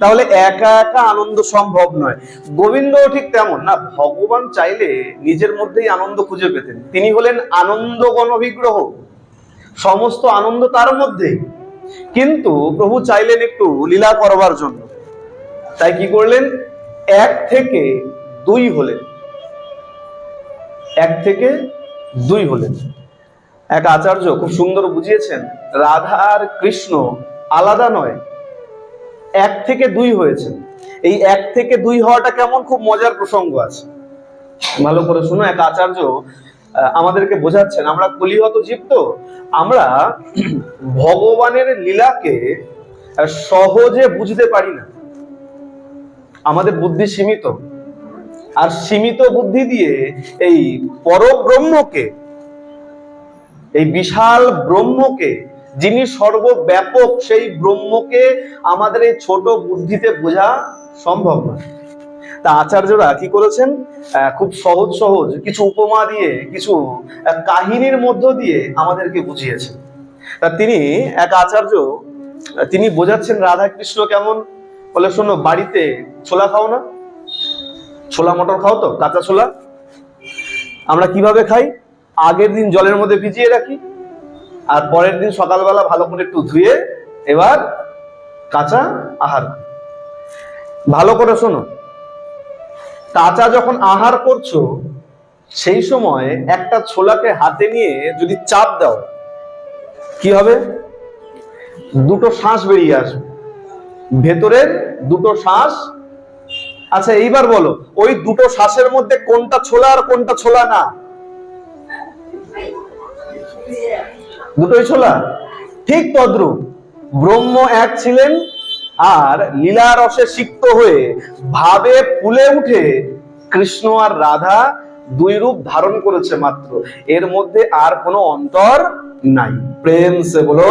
তাহলে একা একা আনন্দ সম্ভব নয়। গোবিন্দও ঠিক তেমন না, ভগবান চাইলে নিজের মধ্যেই আনন্দ খুঁজে পেতেন। তিনি হলেন আনন্দ গণবিগ্রহ, সমস্ত আনন্দ তার মধ্যেই। কিন্তু প্রভু চাইলেন একটু লীলা করবার জন্য, তাই কি করলেন, এক থেকে দুই হলেন, এক থেকে দুই হলেন। এক আচার্য খুব সুন্দর বুঝিয়েছেন, রাধা আর কৃষ্ণ আলাদা নয়, এক থেকে দুই হয়েছে। এই এক থেকে দুই হওয়াটা কেমন, খুব মজার প্রসঙ্গ আছে, ভালো করে শুনো। এক আচার্য আমাদেরকে বোঝাচ্ছেন, আমরা কলিহত জীব, তো আমরা ভগবানের লীলাকে সহজে বুঝতে পারি না, আমাদের বুদ্ধি সীমিত। আর সীমিত বুদ্ধি দিয়ে এই পরব্রহ্মকে, এই বিশাল ব্রহ্মকে, যিনি সর্বব্যাপক, সেই ব্রহ্মকে আমাদের এই ছোট বুদ্ধিতে বোঝা সম্ভব না। তা আচার্যরা কি করেছেন, খুব সহজ সহজ কিছু উপমা দিয়ে, কিছু কাহিনীর মধ্য দিয়ে আমাদেরকে বুঝিয়েছেন। তা তিনি, এক আচার্য, তিনি বোঝাচ্ছেন রাধা কৃষ্ণ কেমন। বলে, শোনো, বাড়িতে ছোলা খাও না, ছোলা মটর খাও তো, কাঁচা ছোলা আমরা কিভাবে খাই, আগের দিন জলের মধ্যে ভিজিয়ে রাখি, আর পরের দিন সকালবেলা ভালো করে একটু ধুয়ে এবার কাঁচা আহার। ভালো করে শোনো, কাঁচা যখন আহার করছো, সেই সময় একটা ছোলাকে হাতে নিয়ে যদি চাপ দাও, কি হবে, দুটো শ্বাস বেরিয়ে আসবে, ভেতরের দুটো শ্বাস। আচ্ছা এইবার বলো, ওই দুটো শ্বাসের মধ্যে কোনটা ছোলা আর কোনটা ছোলা না? দুটোই ছোলা। ঠিক তদ্রূপ ব্রহ্ম এক ছিলেন, আর লীলা রসে সিক্ত হয়ে ভাবে ফুলে উঠে কৃষ্ণ আর রাধা দুই রূপ ধারণ করেছে মাত্র, এর মধ্যে আর কোনো অন্তর নাই। প্রেম সে বলো।